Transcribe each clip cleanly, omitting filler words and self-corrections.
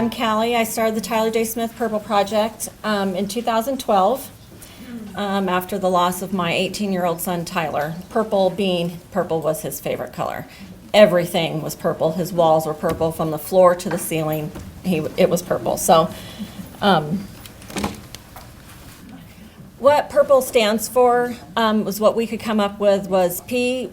I'm Callie. I started the Tyler J. Smith Purple Project in 2012 after the loss of my 18-year-old son, Tyler. Purple was his favorite color. Everything was purple. His walls were purple from the floor to the ceiling. It was purple. So what purple stands for was what we could come up with was P,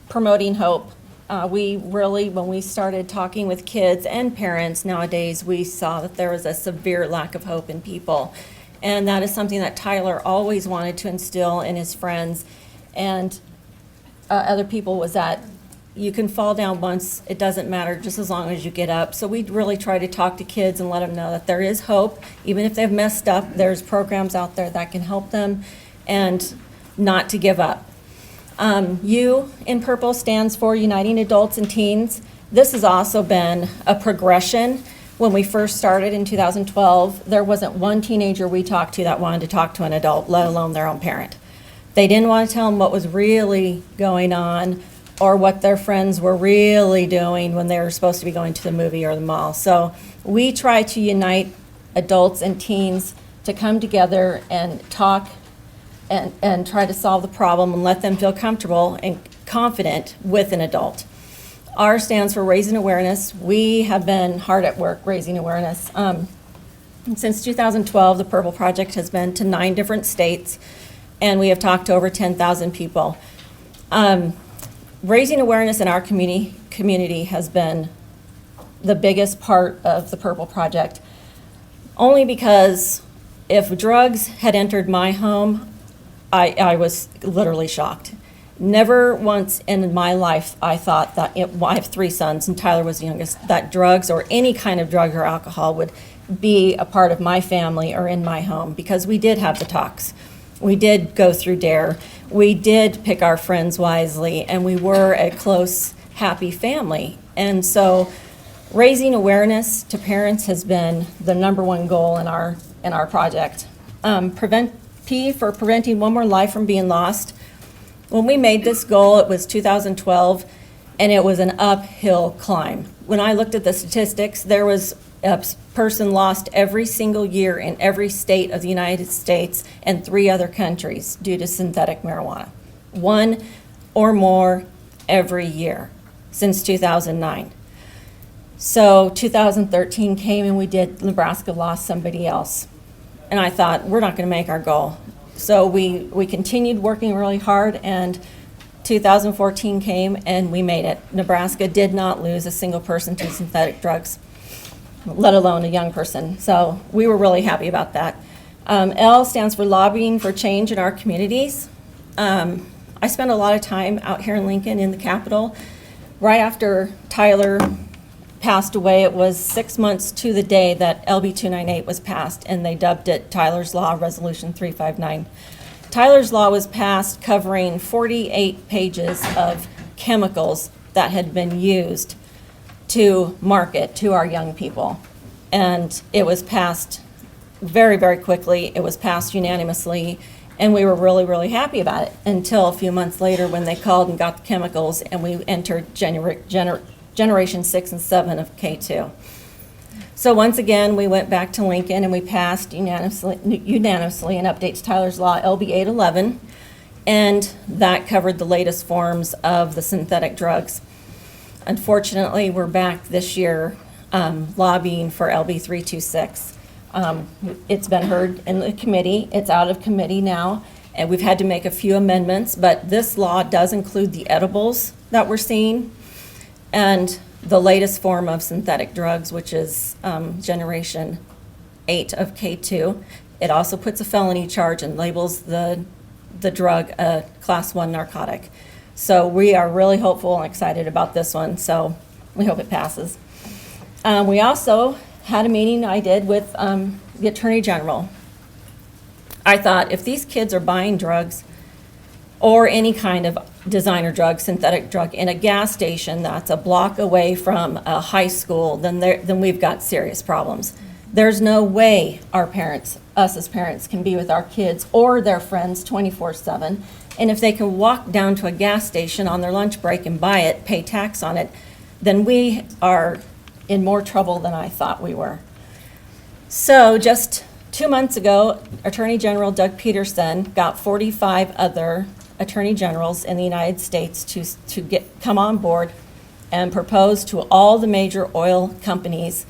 promoting hope. When we started talking with kids and parents nowadays, we saw that there was a severe lack of hope in people. And that is something that Tyler always wanted to instill in his friends and other people, was that you can fall down once, it doesn't matter, just as long as you get up. So we really try to talk to kids and let them know that there is hope. Even if they've messed up, there's programs out there that can help them, and not to give up. U in purple stands for Uniting Adults and Teens. This has also been a progression. When we first started in 2012, there wasn't one teenager we talked to that wanted to talk to an adult, let alone their own parent. They didn't want to tell them what was really going on or what their friends were really doing when they were supposed to be going to the movie or the mall. So we try to unite adults and teens to come together and talk and try to solve the problem and let them feel comfortable and confident with an adult. R stands for raising awareness. We have been hard at work raising awareness. Since 2012, the Purple Project has been to 9 different states, and we have talked to over 10,000 people. Raising awareness in our community has been the biggest part of the Purple Project, only because if drugs had entered my home, I was literally shocked. Never once in my life I thought that, I have 3 sons and Tyler was the youngest, that drugs or any kind of drug or alcohol would be a part of my family or in my home, because we did have the talks. We did go through DARE. We did pick our friends wisely, and we were a close, happy family. And so raising awareness to parents has been the #1 goal in our project. P for preventing one more life from being lost. When we made this goal, it was 2012, and it was an uphill climb. When I looked at the statistics, there was a person lost every single year in every state of the United States and 3 other countries due to synthetic marijuana. 1 or more every year since 2009. So 2013 came and Nebraska lost somebody else. And I thought, we're not going to make our goal. So we continued working really hard, and 2014 came and we made it. Nebraska did not lose a single person to synthetic drugs, let alone a young person. So we were really happy about that. L stands for lobbying for change in our communities. I spent a lot of time out here in Lincoln in the Capitol. Right after Tyler passed away, it was 6 months to the day that LB 298 was passed, and they dubbed it Tyler's Law, Resolution 359. Tyler's Law was passed covering 48 pages of chemicals that had been used to market to our young people. And it was passed very, very quickly. It was passed unanimously, and we were really, really happy about it until a few months later when they called and got the chemicals, and we entered Generation 6 and 7 of K2. So once again, we went back to Lincoln and we passed unanimously an update to Tyler's Law, LB 811, and that covered the latest forms of the synthetic drugs. Unfortunately, we're back this year lobbying for LB 326. It's been heard in the committee. It's out of committee now, and we've had to make a few amendments, but this law does include the edibles that we're seeing and the latest form of synthetic drugs, which is Generation 8 of K2. It also puts a felony charge and labels the drug a Class 1 narcotic. So we are really hopeful and excited about this one, so we hope it passes. We also had a meeting I did with the Attorney General. I thought, if these kids are buying drugs or any kind of designer drug, synthetic drug, in a gas station that's a block away from a high school, then we've got serious problems. There's no way us as parents, can be with our kids or their friends 24/7. And if they can walk down to a gas station on their lunch break and buy it, pay tax on it, then we are in more trouble than I thought we were. So just 2 months ago, Attorney General Doug Peterson got 45 other attorney generals in the United States to come on board and propose to all the major oil companies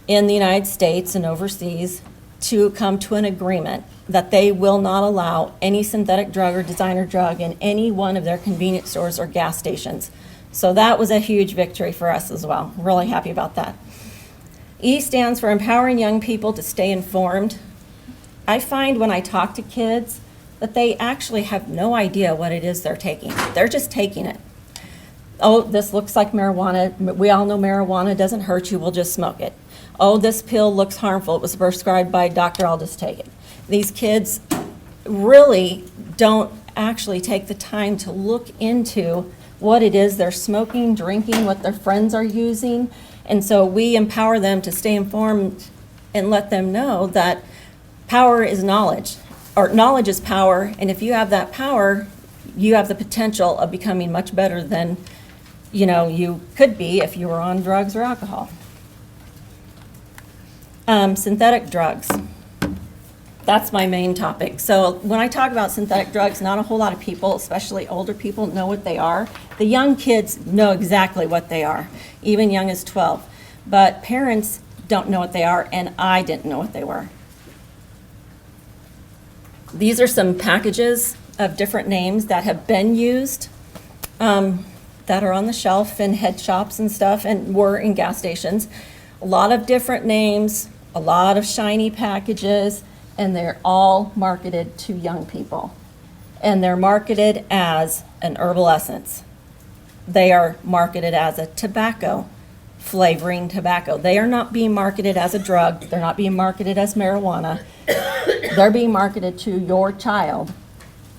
in the United States and overseas to come to an agreement that they will not allow any synthetic drug or designer drug in any one of their convenience stores or gas stations. So that was a huge victory for us as well. Really happy about that. E stands for empowering young people to stay informed. I find when I talk to kids that they actually have no idea what it is they're taking. They're just taking it. Oh, this looks like marijuana. We all know marijuana doesn't hurt you, we'll just smoke it. Oh, this pill looks harmful, it was prescribed by a doctor, I'll just take it. These kids really don't actually take the time to look into what it is they're smoking, drinking, what their friends are using. And so we empower them to stay informed and let them know that power is knowledge, or knowledge is power, and if you have that power, you have the potential of becoming much better than you could be if you were on drugs or alcohol. Synthetic drugs. That's my main topic. So when I talk about synthetic drugs, not a whole lot of people, especially older people, know what they are. The young kids know exactly what they are, even young as 12. But parents don't know what they are, and I didn't know what they were. These are some packages of different names that have been used, that are on the shelf in head shops and stuff, and were in gas stations. A lot of different names, a lot of shiny packages, and they're all marketed to young people. And they're marketed as an herbal essence. They are marketed as a tobacco, flavoring tobacco. They are not being marketed as a drug. They're not being marketed as marijuana. They're being marketed to your child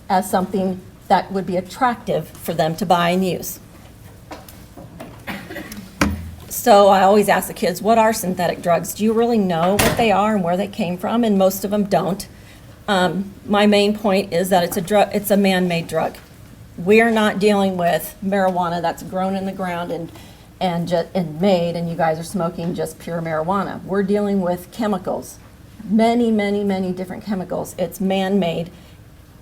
as something that would be attractive for them to buy and use. So I always ask the kids, what are synthetic drugs? Do you really know what they are and where they came from? And most of them don't. My main point is that it's a man-made drug. We're not dealing with marijuana that's grown in the ground and made, and you guys are smoking just pure marijuana. We're dealing with chemicals, many, many, many different chemicals. It's man-made.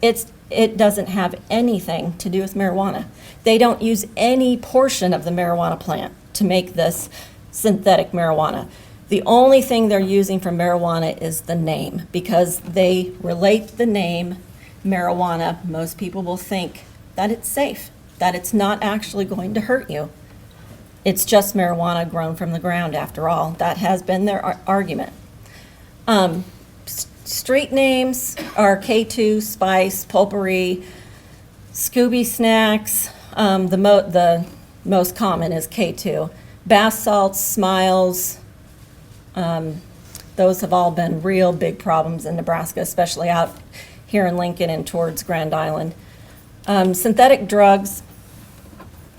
It doesn't have anything to do with marijuana. They don't use any portion of the marijuana plant to make this synthetic marijuana. The only thing they're using for marijuana is the name, because they relate the name marijuana. Most people will think that it's safe, that it's not actually going to hurt you. It's just marijuana grown from the ground after all. That has been their argument. Street names are K2, Spice, Pulpery, Scooby Snacks. The most common is K2. Bath salts, Smiles, those have all been real big problems in Nebraska, especially out here in Lincoln and towards Grand Island. Synthetic drugs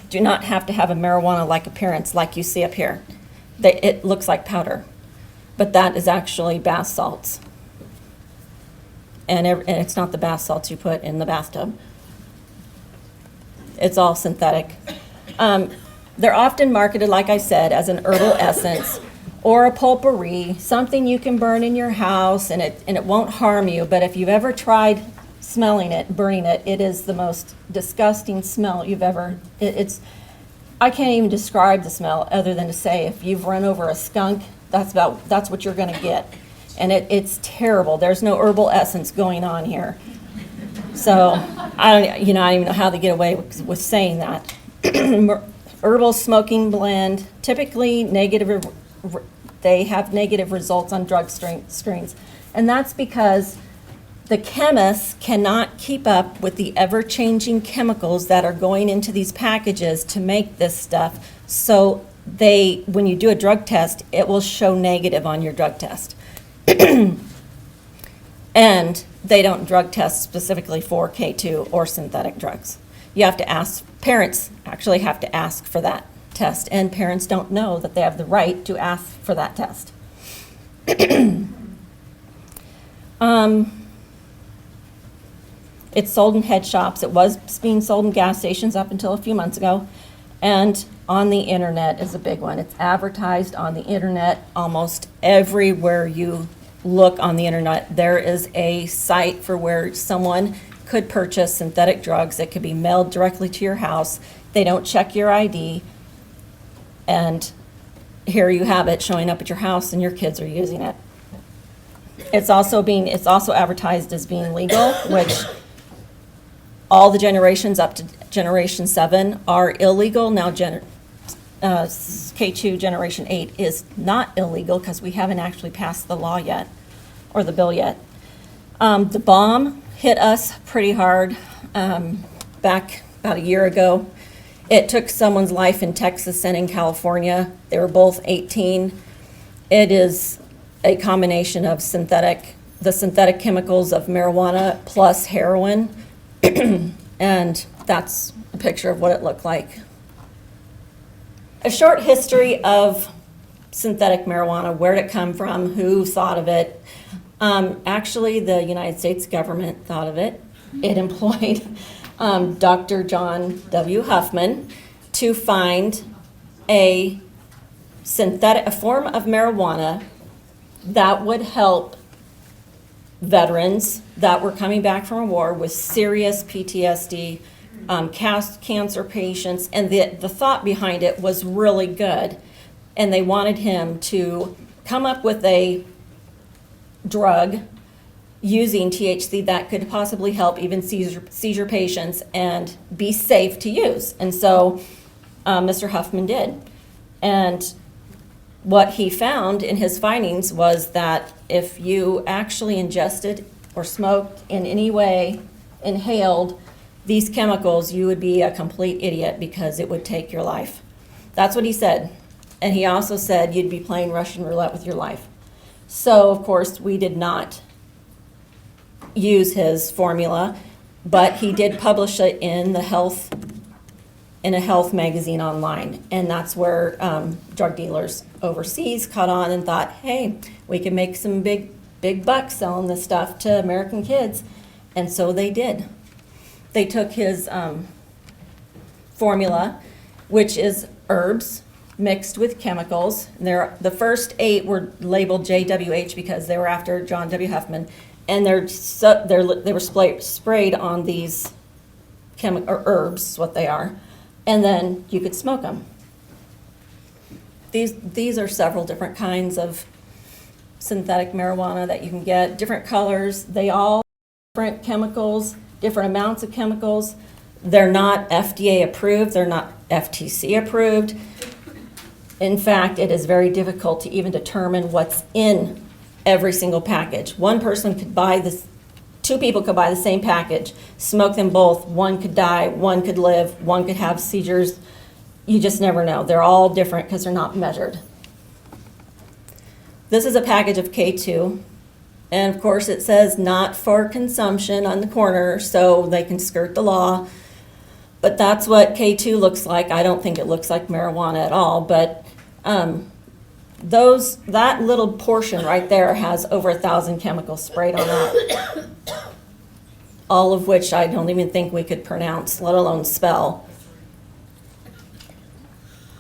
do not have to have a marijuana-like appearance like you see up here. It looks like powder, but that is actually bath salts. And it's not the bath salts you put in the bathtub. It's all synthetic. They're often marketed, like I said, as an herbal essence or a potpourri, something you can burn in your house and it won't harm you. But if you've ever tried smelling it, burning it, it is the most disgusting smell you've ever. I can't even describe the smell other than to say if you've run over a skunk, that's what you're going to get. And it's terrible. There's no herbal essence going on here. So I don't even know how they get away with saying that. Herbal smoking blend, typically they have negative results on drug screens. And that's because the chemists cannot keep up with the ever-changing chemicals that are going into these packages to make this stuff. So when you do a drug test, it will show negative on your drug test. And they don't drug test specifically for K2 or synthetic drugs. You have to ask, parents actually have to ask for that test, and parents don't know that they have the right to ask for that test. It's sold in head shops. It was being sold in gas stations up until a few months ago, and on the internet is a big one. It's advertised on the internet almost everywhere you look on the internet, there is a site for where someone could purchase synthetic drugs. It could be mailed directly to your house. They don't check your ID. And here you have it showing up at your house and your kids are using it. It's also advertised as being legal, which all the generations up to Generation 7 are illegal. Now K2 Generation 8 is not illegal because we haven't actually passed the law yet, or the bill yet. The bomb hit us pretty hard back about a year ago. It took someone's life in Texas and in California. They were both 18. It is a combination of the synthetic chemicals of marijuana plus heroin. And that's a picture of what it looked like. A short history of synthetic marijuana, where did it come from, who thought of it. Actually, the United States government thought of it. It employed Dr. John W. Huffman to find a form of marijuana that would help veterans that were coming back from a war with serious PTSD, cancer patients, and the thought behind it was really good. And they wanted him to come up with a drug using THC that could possibly help even seizure patients and be safe to use. And so Mr. Huffman did. And what he found in his findings was that if you actually ingested or smoked in any way, inhaled these chemicals, you would be a complete idiot because it would take your life. That's what he said. And he also said you'd be playing Russian roulette with your life. So, of course, we did not use his formula, but he did publish it in a health magazine online. And that's where drug dealers overseas caught on and thought, hey, we can make some big bucks selling this stuff to American kids. And so they did. They took his formula, which is herbs mixed with chemicals. And the first 8 were labeled JWH because they were after John W. Huffman, and they were sprayed on these herbs, is what they are, and then you could smoke them. These are several different kinds of synthetic marijuana that you can get, different colors. They all different chemicals, different amounts of chemicals. They're not FDA approved. They're not FTC approved. In fact, it is very difficult to even determine what's in every single package. One person could buy this, 2 people could buy the same package, smoke them both. One could die, one could live, one could have seizures. You just never know. They're all different because they're not measured. This is a package of K2. And of course it says not for consumption on the corner, so they can skirt the law. But that's what K2 looks like. I don't think it looks like marijuana at all, but that little portion right there has over 1,000 chemicals sprayed on that. All of which I don't even think we could pronounce, let alone spell.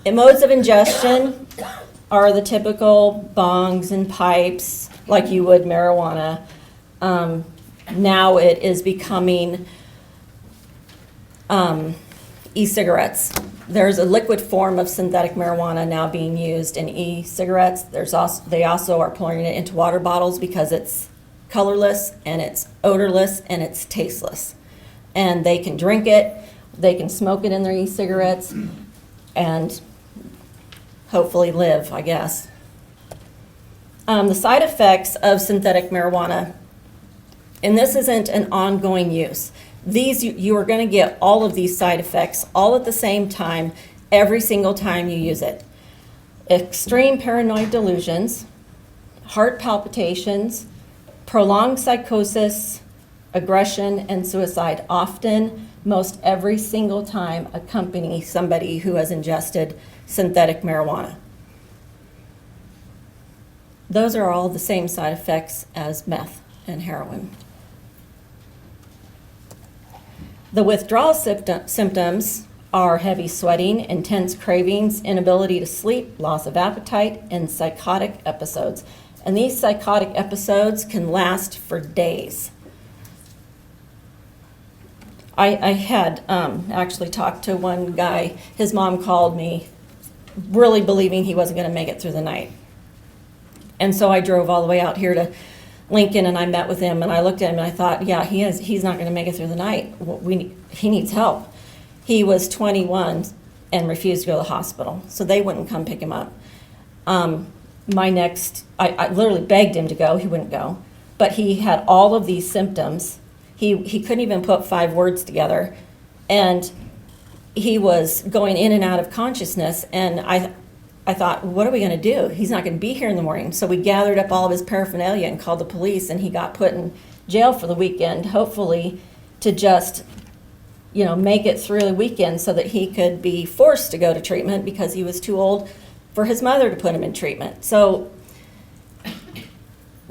And modes of ingestion are the typical bongs and pipes, like you would marijuana. Now it is becoming e-cigarettes. There's a liquid form of synthetic marijuana now being used in e-cigarettes. They also are pouring it into water bottles because it's colorless and it's odorless and it's tasteless. And they can drink it, they can smoke it in their e-cigarettes, and hopefully live, I guess. The side effects of synthetic marijuana, and this isn't an ongoing use. You are going to get all of these side effects all at the same time, every single time you use it. Extreme paranoid delusions, heart palpitations, prolonged psychosis, aggression, and suicide often, most every single time, accompany somebody who has ingested synthetic marijuana. Those are all the same side effects as meth and heroin. The withdrawal symptoms are heavy sweating, intense cravings, inability to sleep, loss of appetite, and psychotic episodes. And these psychotic episodes can last for days. I had actually talked to one guy. His mom called me really believing he wasn't going to make it through the night. And so I drove all the way out here to Lincoln, and I met with him, and I looked at him, and I thought, yeah, he's not going to make it through the night. He needs help. He was 21 and refused to go to the hospital, so they wouldn't come pick him up. I literally begged him to go. He wouldn't go. But he had all of these symptoms. He couldn't even put 5 words together, and he was going in and out of consciousness, and I thought, what are we going to do? He's not going to be here in the morning. So we gathered up all of his paraphernalia and called the police, and he got put in jail for the weekend, hopefully to just, make it through the weekend so that he could be forced to go to treatment because he was too old for his mother to put him in treatment. So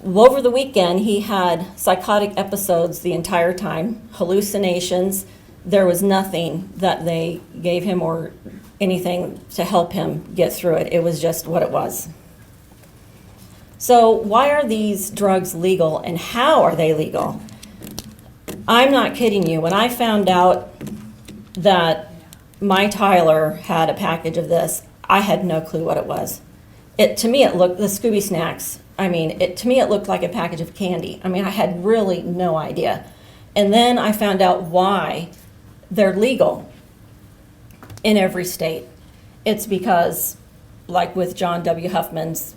over the weekend, he had psychotic episodes the entire time, hallucinations. There was nothing that they gave him or anything to help him get through it. It was just what it was. So why are these drugs legal, and how are they legal? I'm not kidding you. When I found out that my Tyler had a package of this, I had no clue what it was. To me, it looked, the Scooby Snacks, to me it looked like a package of candy. I had really no idea. And then I found out why they're legal in every state. It's because, like with John W. Huffman's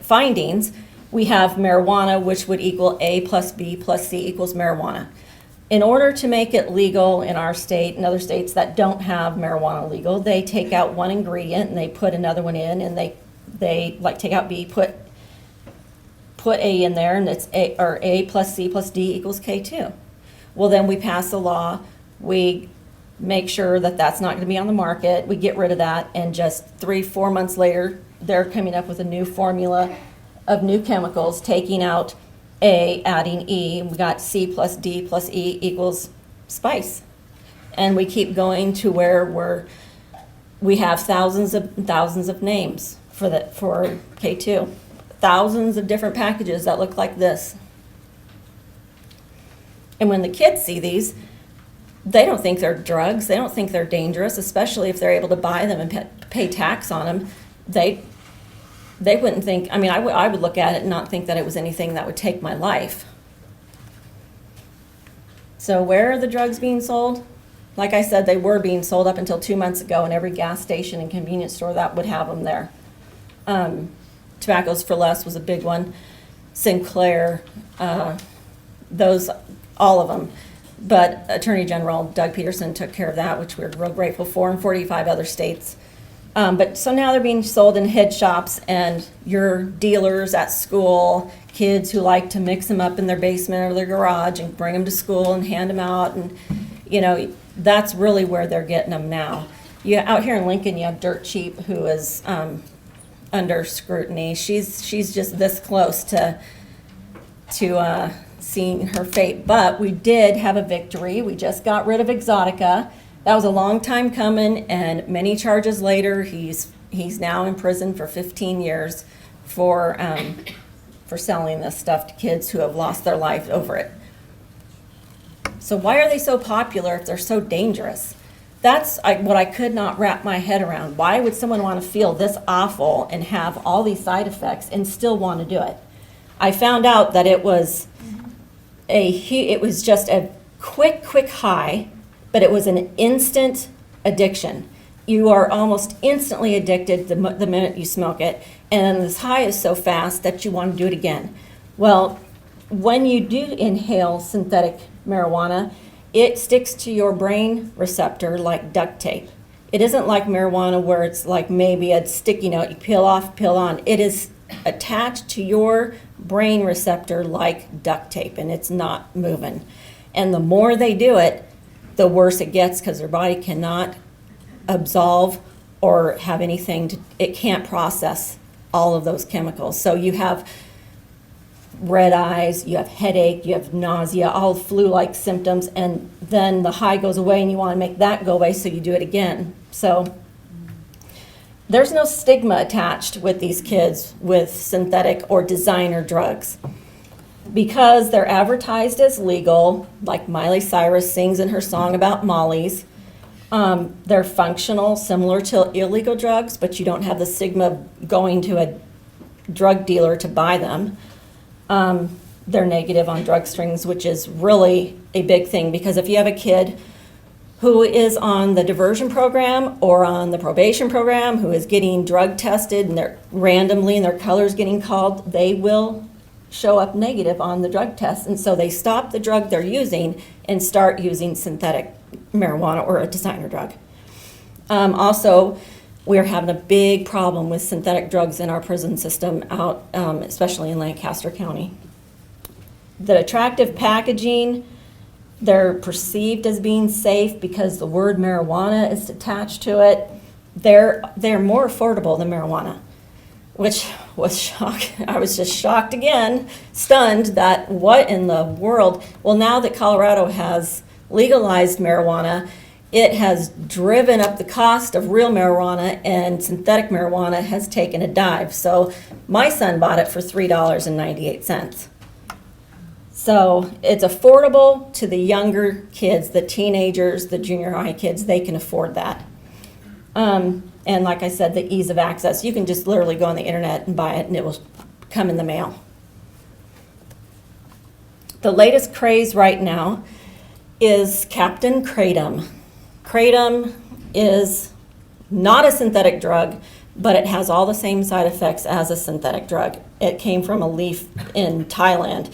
findings, we have marijuana, which would equal A plus B plus C equals marijuana. In order to make it legal in our state and other states that don't have marijuana legal, they take out one ingredient and they put another one in, and they like take out B, put A in there, and it's A plus C plus D equals K2. Well, then we pass a law, we make sure that that's not going to be on the market, we get rid of that, and just 3-4 months later, they're coming up with a new formula of new chemicals, taking out A, adding E, and we got C plus D plus E equals spice. And we keep going to where we have thousands of names for K2. Thousands of different packages that look like this. And when the kids see these, they don't think they're drugs. They don't think they're dangerous, especially if they're able to buy them and pay tax on them. They wouldn't think, I would look at it and not think that it was anything that would take my life. So where are the drugs being sold? Like I said, they were being sold up until 2 months ago in every gas station and convenience store that would have them there. Tobaccos for Less was a big one. Sinclair, those, all of them. But Attorney General Doug Peterson took care of that, which we're real grateful for, in 45 other states. But so now they're being sold in head shops, and your dealers at school, kids who like to mix them up in their basement or their garage and bring them to school and hand them out. And, that's really where they're getting them now. Out here in Lincoln, you have Dirt Cheap, who is under scrutiny. She's just this close to seeing her fate. But we did have a victory. We just got rid of Exotica. That was a long time coming, and many charges later, he's now in prison for 15 years for selling this stuff to kids who have lost their life over it. So why are they so popular if they're so dangerous? That's what I could not wrap my head around. Why would someone want to feel this awful and have all these side effects and still want to do it? I found out that it was just a quick high, but it was an instant addiction. You are almost instantly addicted the minute you smoke it, and this high is so fast that you want to do it again. Well, when you do inhale synthetic marijuana, it sticks to your brain receptor like duct tape. It isn't like marijuana where it's like maybe a sticky note, you peel off, peel on. It is attached to your brain receptor like duct tape, and it's not moving. And the more they do it, the worse it gets, because their body cannot absolve or have anything it can't process all of those chemicals. So you have red eyes, you have headache, you have nausea, all flu-like symptoms, and then the high goes away and you want to make that go away, so you do it again. So there's no stigma attached with these kids with synthetic or designer drugs. Because they're advertised as legal, like Miley Cyrus sings in her song about Molly's, they're functional, similar to illegal drugs, but you don't have the stigma of going to a drug dealer to buy them. They're negative on drug strings, which is really a big thing, because if you have a kid who is on the diversion program or on the probation program who is getting drug tested and they're randomly and their color's getting called, they will show up negative on the drug test. And so they stop the drug they're using and start using synthetic marijuana or a designer drug. Also, we're having a big problem with synthetic drugs in our prison system out, especially in Lancaster County. The attractive packaging, they're perceived as being safe because the word marijuana is attached to it. They're more affordable than marijuana, which was shocking. I was just shocked again, stunned that what in the world? Well, now that Colorado has legalized marijuana, it has driven up the cost of real marijuana, and synthetic marijuana has taken a dive. So my son bought it for $3.98. So it's affordable to the younger kids, the teenagers, the junior high kids. They can afford that. And like I said, the ease of access. You can just literally go on the internet and buy it, and it will come in the mail. The latest craze right now is Captain Kratom. Kratom is not a synthetic drug, but it has all the same side effects as a synthetic drug. It came from a leaf in Thailand,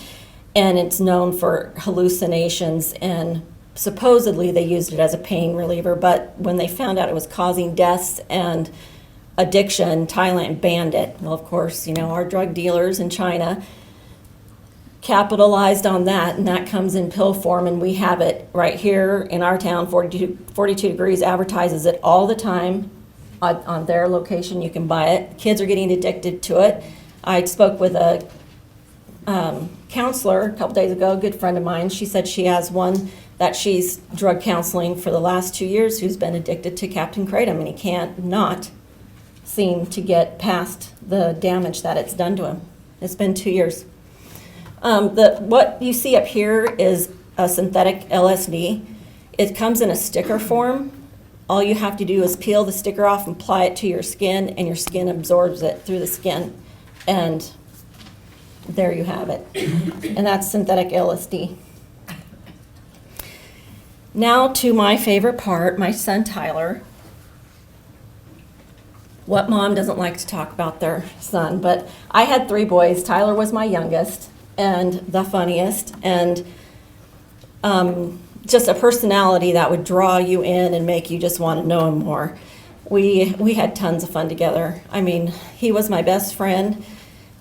and it's known for hallucinations, and supposedly they used it as a pain reliever, but when they found out it was causing deaths and addiction, Thailand banned it. Well, of course, our drug dealers in China capitalized on that, and that comes in pill form, and we have it right here in our town. 42 Degrees advertises it all the time on their location. You can buy it. Kids are getting addicted to it. I spoke with a counselor a couple days ago, a good friend of mine. She said she has one that she's drug counseling for the last 2 years who's been addicted to Captain Kratom, and he can't not seem to get past the damage that it's done to him. It's been 2 years. What you see up here is a synthetic LSD. It comes in a sticker form. All you have to do is peel the sticker off and apply it to your skin, and your skin absorbs it through the skin. And there you have it. And that's synthetic LSD. Now to my favorite part, my son Tyler. What mom doesn't like to talk about their son? But I had 3 boys. Tyler was my youngest and the funniest, and just a personality that would draw you in and make you just want to know him more. We had tons of fun together. I mean, he was my best friend.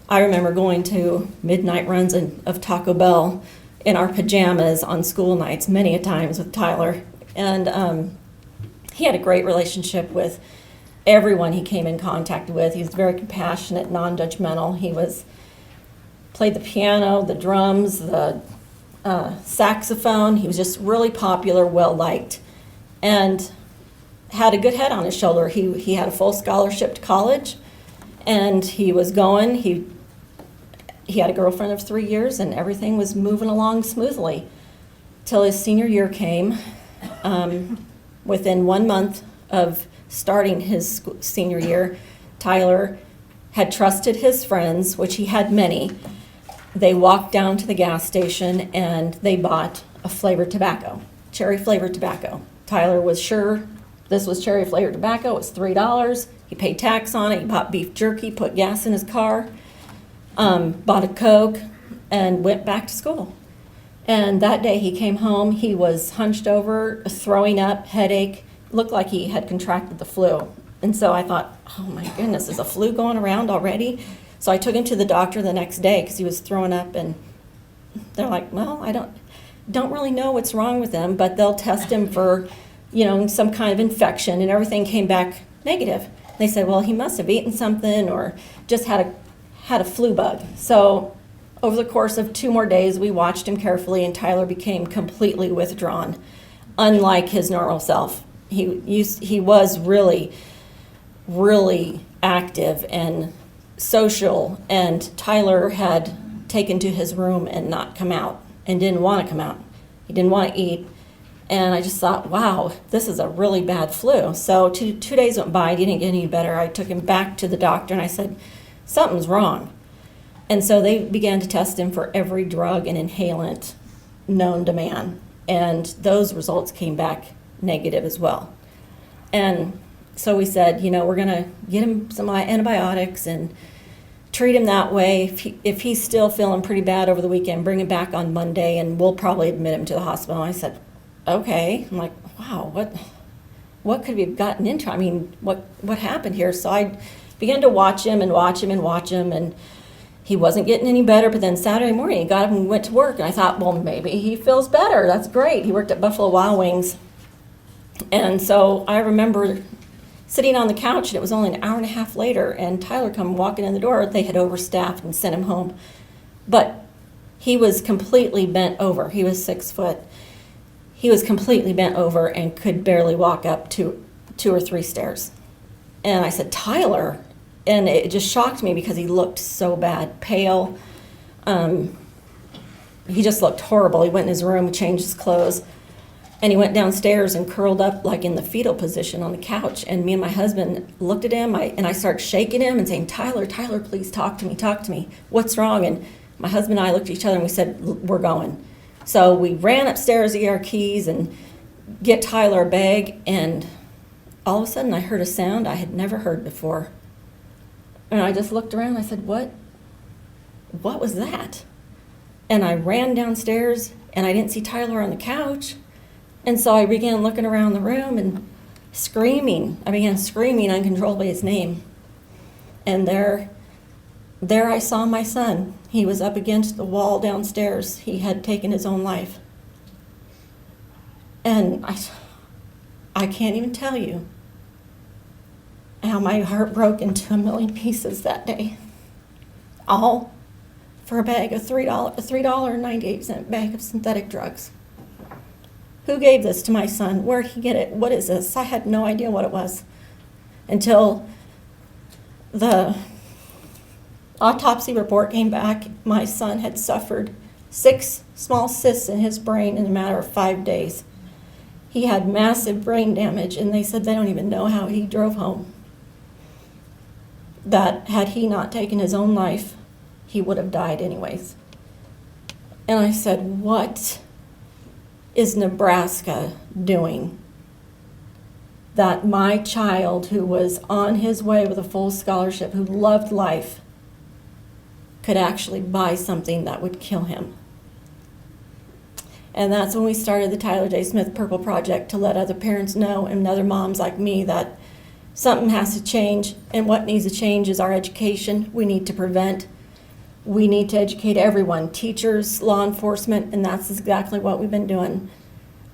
I remember going to midnight runs of Taco Bell in our pajamas on school nights many a times with Tyler. And he had a great relationship with everyone he came in contact with. He was very compassionate, non-judgmental. He played the piano, the drums, the saxophone. He was just really popular, well-liked, and had a good head on his shoulder. He had a full scholarship to college, and he was going. He had a girlfriend of 3 years, and everything was moving along smoothly till his senior year came. Within 1 month of starting his senior year, Tyler had trusted his friends, which he had many. They walked down to the gas station and they bought a flavored tobacco, cherry flavored tobacco. Tyler was sure this was cherry flavored tobacco. It was $3. He paid tax on it. He bought beef jerky, put gas in his car, bought a Coke, and went back to school. And that day he came home, he was hunched over, throwing up, headache, looked like he had contracted the flu. And so I thought, oh my goodness, is a flu going around already? So I took him to the doctor the next day because he was throwing up, and they're like, well, I don't really know what's wrong with him, but they'll test him for, some kind of infection, and everything came back negative. They said, well, he must have eaten something or just had a flu bug. So, over the course of 2 more days, we watched him carefully, and Tyler became completely withdrawn, unlike his normal self. He was really, really active and social, and Tyler had taken to his room and not come out, and didn't want to come out. He didn't want to eat. And I just thought, wow, this is a really bad flu. So 2 days went by, he didn't get any better. I took him back to the doctor and I said, something's wrong. And so they began to test him for every drug and inhalant known to man. And those results came back negative as well. And so we said, we're gonna get him some antibiotics and treat him that way. If he's still feeling pretty bad over the weekend, bring him back on Monday and we'll probably admit him to the hospital. And I said, okay. I'm like, wow, what could we have gotten into? I mean, what happened here? So I began to watch him, and he wasn't getting any better. But then Saturday morning, he got up and went to work, and I thought, well, maybe he feels better. That's great. He worked at Buffalo Wild Wings. And so I remember sitting on the couch, and it was only an hour and a half later, and Tyler come walking in the door. They had overstaffed and sent him home. But he was completely bent over. He was 6 foot. He was completely bent over and could barely walk up 2 or 3 stairs. And I said, Tyler, and it just shocked me because he looked so bad, pale. He just looked horrible. He went in his room, changed his clothes, and he went downstairs and curled up like in the fetal position on the couch. And me and my husband looked at him, and I started shaking him and saying, Tyler, please talk to me. What's wrong? And my husband and I looked at each other and we said, we're going. So we ran upstairs to get our keys and get Tyler a bag, and all of a sudden I heard a sound I had never heard before. And I just looked around and I said, what was that? And I ran downstairs and I didn't see Tyler on the couch. And so I began looking around the room and screaming. I began screaming uncontrollably his name. And there I saw my son. He was up against the wall downstairs. He had taken his own life. And I can't even tell you how my heart broke into a million pieces that day. All for a bag of $3.98 bag of synthetic drugs. Who gave this to my son? Where'd he get it? What is this? I had no idea what it was until the autopsy report came back. My son had suffered 6 small cysts in his brain in a matter of 5 days. He had massive brain damage, and they said they don't even know how he drove home. That had he not taken his own life, he would have died anyways. And I said, what is Nebraska doing that my child, who was on his way with a full scholarship, who loved life, could actually buy something that would kill him? And that's when we started the Tyler J. Smith Purple Project, to let other parents know and other moms like me that something has to change. And what needs to change is our education. We need to prevent. We need to educate everyone, teachers, law enforcement, and that's exactly what we've been doing.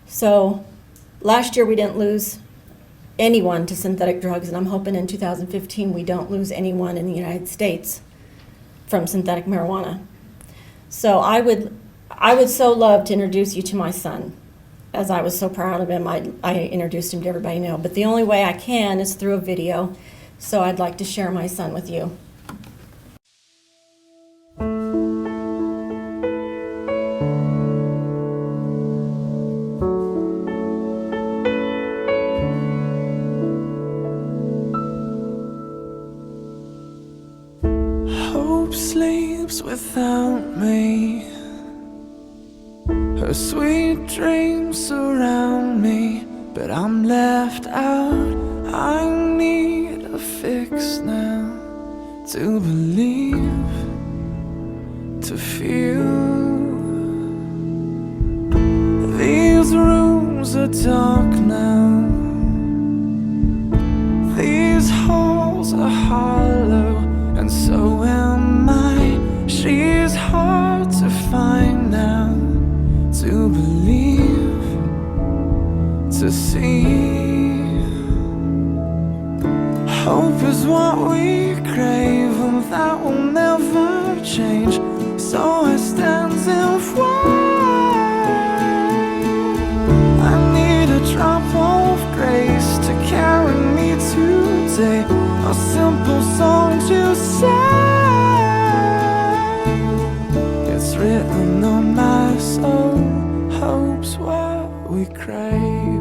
So last year we didn't lose anyone to synthetic drugs, and I'm hoping in 2015 we don't lose anyone in the United States from synthetic marijuana. So I would so love to introduce you to my son. As I was so proud of him, I introduced him to everybody I know. But the only way I can is through a video. So I'd like to share my son with you. Hope sleeps without me. Her sweet dreams surround me, but I'm left out. I need a fix now to believe, to feel. These rooms are dark now. These halls are hollow, and so am I. She's hard to find now, to believe, to see. Hope is what we crave, and that will never change. so I stand and fly. I need a drop of grace to carry me today, a simple song to say. It's written on my soul, hope's what we crave.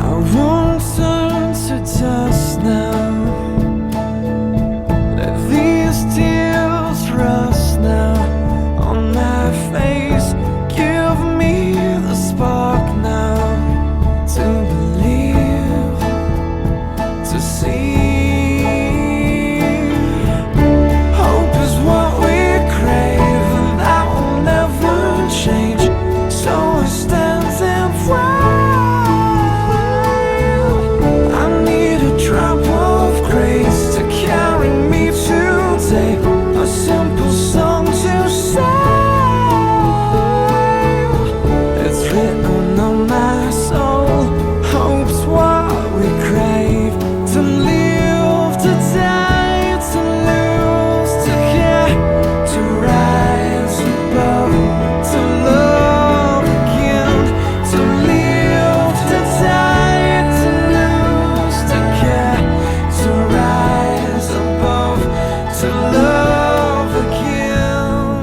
I won't turn to dust now. Let these tears rust now on my face. Give me the spark now to believe, to see. Hope is what we crave, and that will never change. So I stand and fly. I need a drop of grace to carry me today, a simple song to say. It's written on my soul, hope's what we crave. To live, to die, to lose, to care, to rise above, to love again. To live, to die, to lose, to care, to rise above, to love again,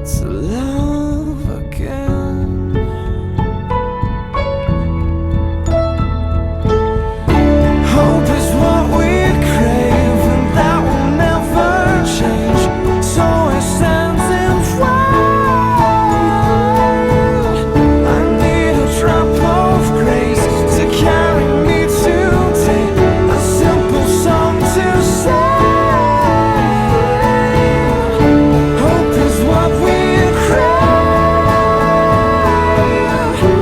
to love again. Hope is what we crave, and that will never change. So I stand and fly. I need a drop of grace to carry me today, a simple song to say. Hope is what we crave.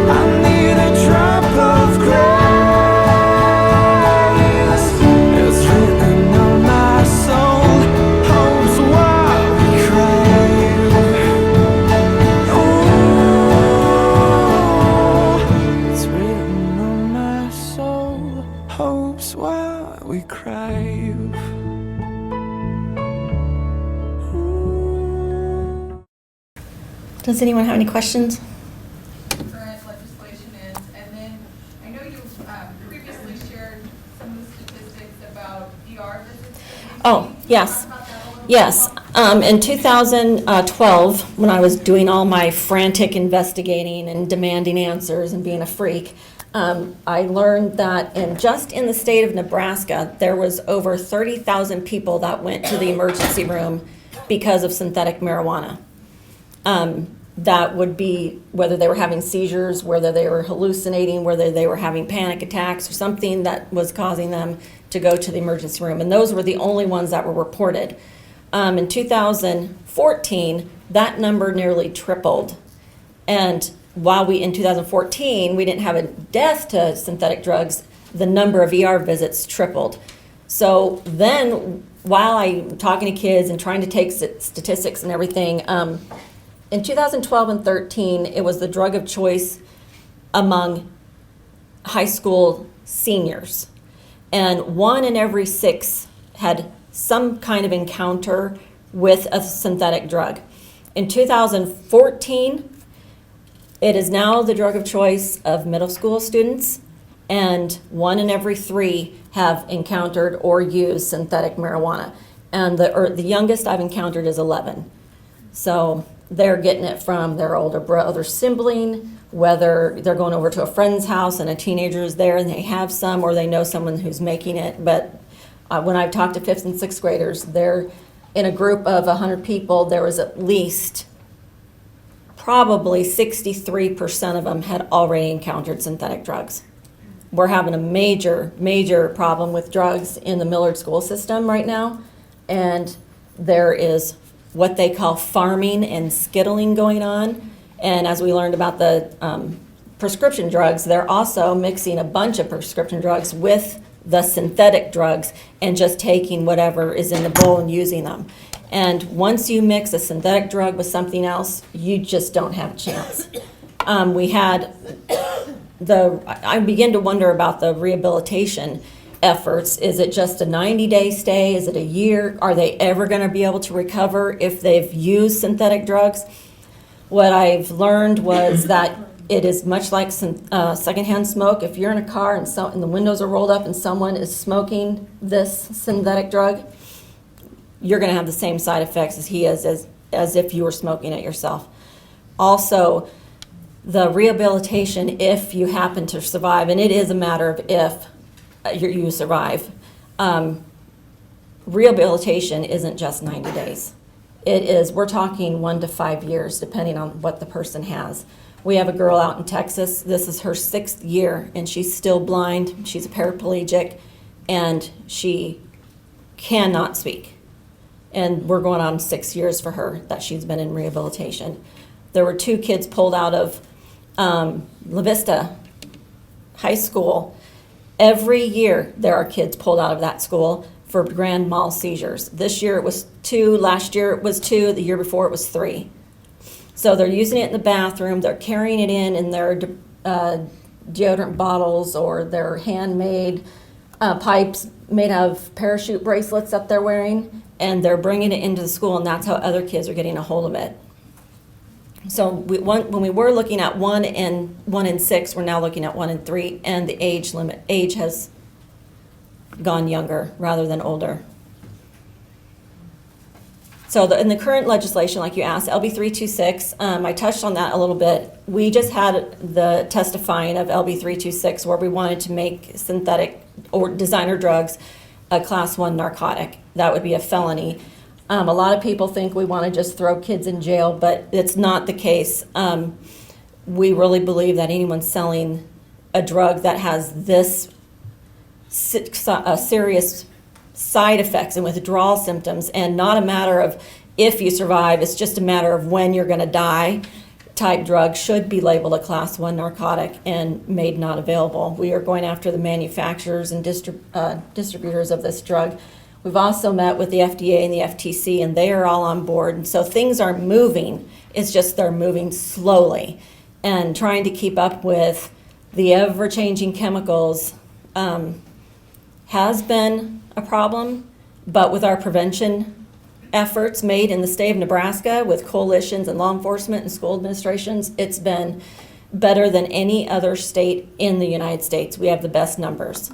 I need a drop of grace. It's written on my soul, hope's what we crave. Ooh, it's written on my soul, hope's what we crave. Ooh. Does anyone have any questions? Current legislation is, and then I know you previously shared some of the statistics about ER visits. Oh, Can you yes. talk about that a little bit? Yes, in 2012, when I was doing all my frantic investigating and demanding answers and being a freak, I learned that just in the state of Nebraska, there was over 30,000 people that went to the emergency room because of synthetic marijuana. That would be whether they were having seizures, whether they were hallucinating, whether they were having panic attacks, or something that was causing them to go to the emergency room. And those were the only ones that were reported. In 2014, that number nearly tripled. And while in 2014, we didn't have a death to synthetic drugs, the number of ER visits tripled. So then, while I'm talking to kids and trying to take statistics and everything, in 2012 and 13, it was the drug of choice among high school seniors. And 1 in every 6 had some kind of encounter with a synthetic drug. In 2014, it is now the drug of choice of middle school students, and 1 in every 3 have encountered or used synthetic marijuana. And the youngest I've encountered is 11. So they're getting it from their older brother sibling, whether they're going over to a friend's house and a teenager is there and they have some, or they know someone who's making it. But when I've talked to 5th and 6th graders, they're in a group of 100 people, there was at least probably 63% of them had already encountered synthetic drugs. We're having a major, major problem with drugs in the Millard school system right now, and there is what they call farming and skittling going on. And as we learned about the prescription drugs, they're also mixing a bunch of prescription drugs with the synthetic drugs and just taking whatever is in the bowl and using them. And once you mix a synthetic drug with something else, you just don't have a chance. We had I begin to wonder about the rehabilitation efforts. Is it just a 90-day stay? Is it a year? Are they ever going to be able to recover if they've used synthetic drugs? What I've learned was that it is much like secondhand smoke. If you're in a car and the windows are rolled up and someone is smoking this synthetic drug, you're going to have the same side effects as he is, as if you were smoking it yourself. Also, the rehabilitation, if you happen to survive, and it is a matter of if you survive, rehabilitation isn't just 90 days. We're talking 1 to 5 years, depending on what the person has. We have a girl out in Texas, this is her 6th year, and she's still blind, she's a paraplegic, and she cannot speak. And we're going on 6 years for her that she's been in rehabilitation. There were 2 kids pulled out of La Vista High School. Every year there are kids pulled out of that school for grand mal seizures. This year it was 2, last year it was 2, the year before it was 3. So they're using it in the bathroom, they're carrying it in their deodorant bottles or their handmade pipes made of parachute bracelets that they're wearing, and they're bringing it into the school, and that's how other kids are getting a hold of it. So when we were looking at 1 in 6, we're now looking at 1 in 3, and the age has gone younger rather than older. So in the current legislation, like you asked, LB 326, I touched on that a little bit. We just had the testifying of LB 326 where we wanted to make synthetic or designer drugs a class 1 narcotic. That would be a felony. A lot of people think we want to just throw kids in jail, but it's not the case. We really believe that anyone selling a drug that has this serious side effects and withdrawal symptoms, and not a matter of if you survive, it's just a matter of when you're going to die type drug, should be labeled a class 1 narcotic and made not available. We are going after the manufacturers and distributors of this drug. We've also met with the FDA and the FTC, and they are all on board. And so things are moving. It's just they're moving slowly. And trying to keep up with the ever-changing chemicals has been a problem. But with our prevention efforts made in the state of Nebraska with coalitions and law enforcement and school administrations, it's been better than any other state in the United States. We have the best numbers.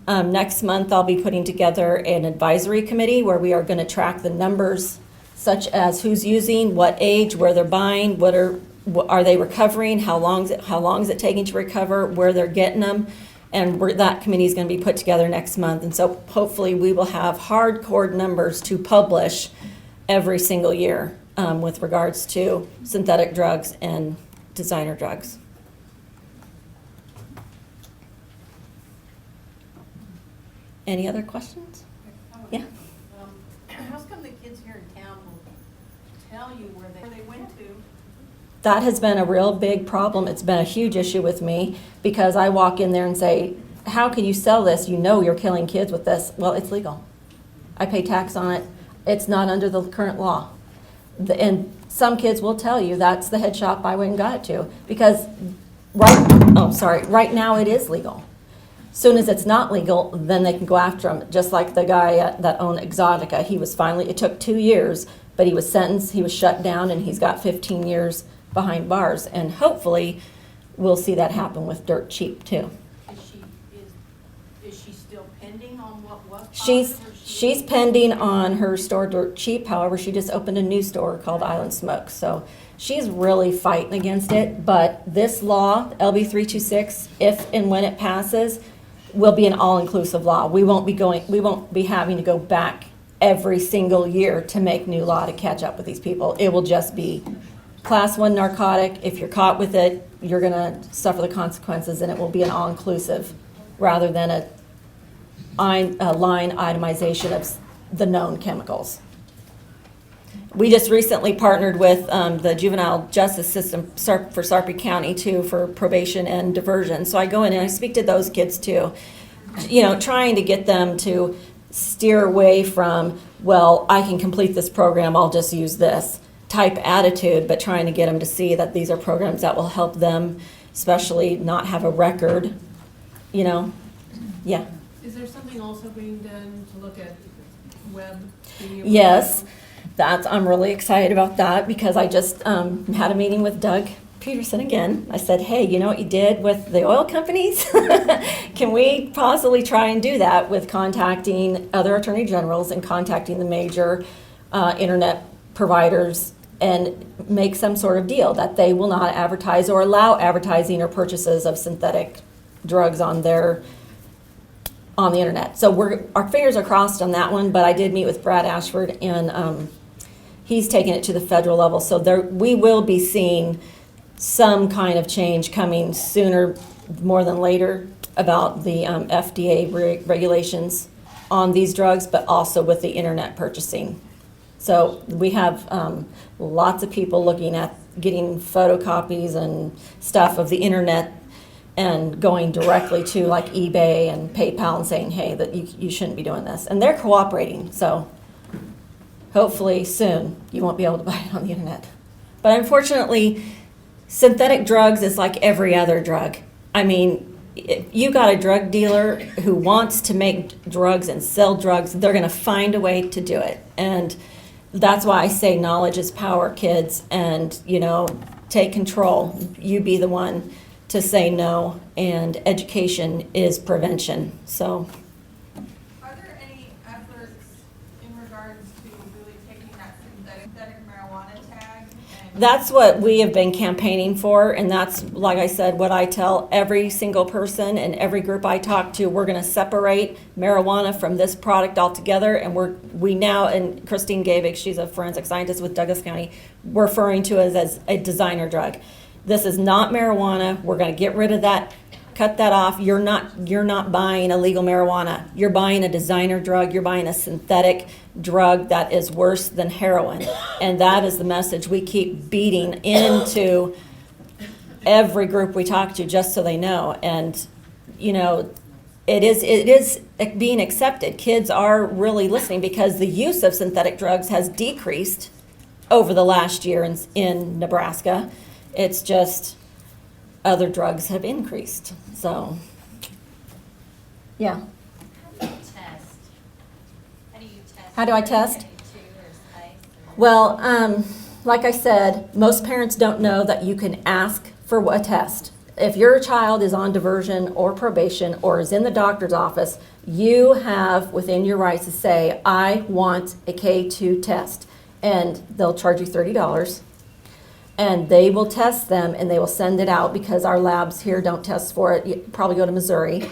Next month, I'll be putting together an advisory committee where we are going to track the numbers, such as who's using, what age, where they're buying, are they recovering, how long is it taking to recover, where they're getting them, and that committee is going to be put together next month. And so hopefully we will have hardcore numbers to publish every single year with regards to synthetic drugs and designer drugs. Any other questions? Yeah. How come the kids here in town will tell you where they went to? That has been a real big problem. It's been a huge issue with me because I walk in there and say, how can you sell this? You know you're killing kids with this. Well, it's legal. I pay tax on it. It's not under the current law. And some kids will tell you that's the head shop I went and got it to because right now it is legal. Soon as it's not legal, then they can go after him. Just like the guy that owned Exotica, it took 2 years, but he was sentenced, he was shut down, and he's got 15 years behind bars. And hopefully, we'll see that happen with Dirt Cheap too. Is she still pending on what was? She's pending on her store Dirt Cheap. However, she just opened a new store called Island Smoke. So she's really fighting against it. But this law, LB 326, if and when it passes, will be an all-inclusive law. We won't be having to go back every single year to make new law to catch up with these people. It will just be class 1 narcotic. If you're caught with it, you're going to suffer the consequences, and it will be an all-inclusive rather than a line itemization of the known chemicals. We just recently partnered with the juvenile justice system for Sarpy County too for probation and diversion. So I go in and I speak to those kids too, trying to get them to steer away from, well, I can complete this program, I'll just use this. type attitude, but trying to get them to see that these are programs that will help them, especially not have a record, you know? Yeah. Is there something also being done to look at web? being able to- Yes, I'm really excited about that because I just had a meeting with Doug Peterson again. I said, hey, you know what you did with the oil companies? Can we possibly try and do that with contacting other attorney generals and contacting the major internet providers and make some sort of deal that they will not advertise or allow advertising or purchases of synthetic drugs on the internet. So our fingers are crossed on that one, but I did meet with Brad Ashford and he's taking it to the federal level. So we will be seeing some kind of change coming sooner more than later about the FDA regulations on these drugs, but also with the internet purchasing. So we have lots of people looking at getting photocopies and stuff of the internet and going directly to like eBay and PayPal and saying, hey, that you shouldn't be doing this. And they're cooperating, so hopefully soon you won't be able to buy it on the internet. But unfortunately, synthetic drugs is like every other drug. I mean, if you got a drug dealer who wants to make drugs and sell drugs, they're going to find a way to do it. And that's why I say knowledge is power, kids, and, you know, take control. You be the one to say no, and education is prevention. So Are there any efforts in regards to really taking that synthetic marijuana tag? And that's what we have been campaigning for, and that's, like I said, what I tell every single person and every group I talk to. We're going to separate marijuana from this product altogether, and we now, and Christine Gavik, she's a forensic scientist with Douglas County, we're referring to it as a designer drug. This is not marijuana. We're going to get rid of that, cut that off. You're not buying illegal marijuana. You're buying a designer drug. You're buying a synthetic drug that is worse than heroin. And that is the message we keep beating into every group we talk to, just so they know. And, you know, it is being accepted. Kids are really listening because the use of synthetic drugs has decreased over the last year in Nebraska. It's just other drugs have increased. So, yeah. How do you test? How do you test? How do I for test? K2 or spice or- Well, like I said, most parents don't know that you can ask for a test. If your child is on diversion or probation or is in the doctor's office, you have within your rights to say, I want a K2 test. And they'll charge you $30. And they will test them and they will send it out because our labs here don't test for it. You probably go to Missouri.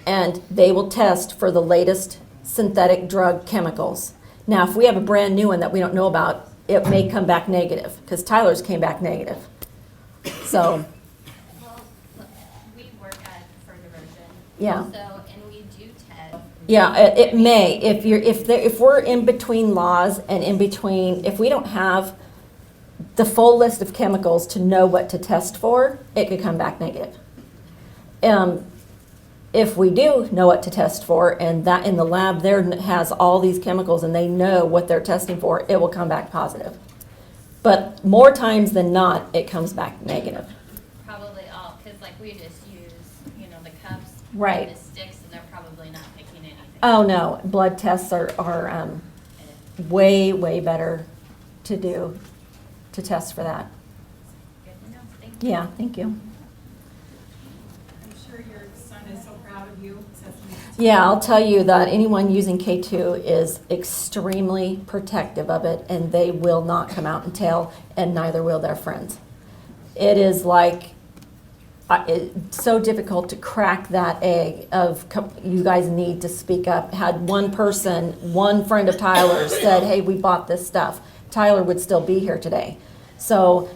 And they will test for the latest synthetic drug chemicals. Now, if we have a brand new one that we don't know about, it may come back negative because Tyler's came back negative. So, Well, look, we work for diversion. yeah. So, and we do test. Yeah, it may. If we're in between laws and in between, if we don't have the full list of chemicals to know what to test for, it could come back negative. If we do know what to test for, and that in the lab there has all these chemicals and they know what they're testing for, it will come back positive. But more times than not, it comes back negative. Probably all, because like we just use, the cups. Right. And the sticks, and they're probably not picking anything. Oh no, blood tests are way, way better to do, to test for that. Good to know. Thank you. Yeah, thank you. I'm sure your son is so proud of you. Yeah, I'll tell you that anyone using K2 is extremely protective of it, and they will not come out and tell, and neither will their friends. It is like, it's so difficult to crack that egg of, you guys need to speak up. Had one friend of Tyler's said, hey, we bought this stuff, Tyler would still be here today. So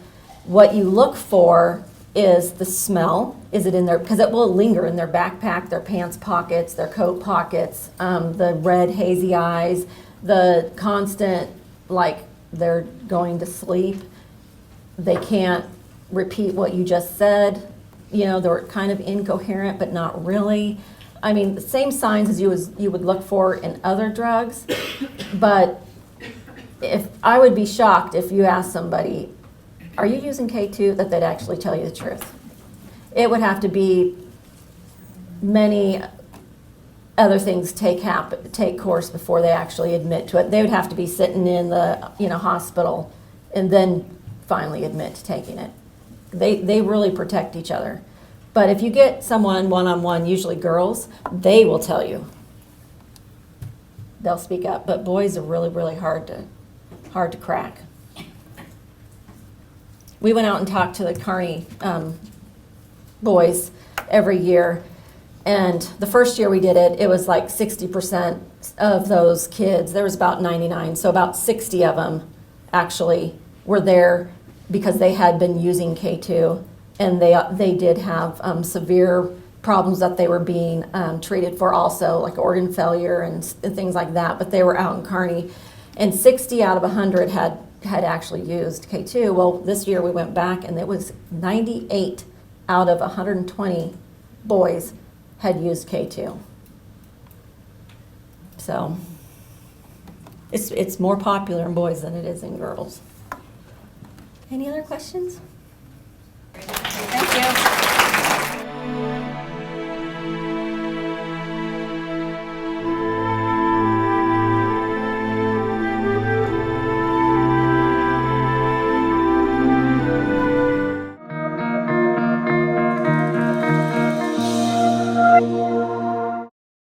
what you look for is the smell. Is it in there? Because it will linger in their backpack, their pants pockets, their coat pockets, the red hazy eyes, the constant, like they're going to sleep. They can't repeat what you just said. They're kind of incoherent, but not really. I mean, the same signs as you would look for in other drugs, but if, I would be shocked if you asked somebody, are you using K2, that they'd actually tell you the truth. It would have to be many other things take course before they actually admit to it. They would have to be sitting in the, hospital and then finally admit to taking it. They really protect each other. But if you get someone one-on-one, usually girls, they will tell you. They'll speak up, but boys are really, really hard to crack. We went out and talked to the Kearney boys every year, and the first year we did it, it was like 60% of those kids, there was about 99, so about 60 of them actually were there because they had been using K2, and they did have severe problems that they were being treated for also, like organ failure and things like that, but they were out in Kearney, and 60 out of 100 had actually used K2. Well, this year we went back and it was 98 out of 120 boys had used K2. So it's more popular in boys than it is in girls. Any other questions?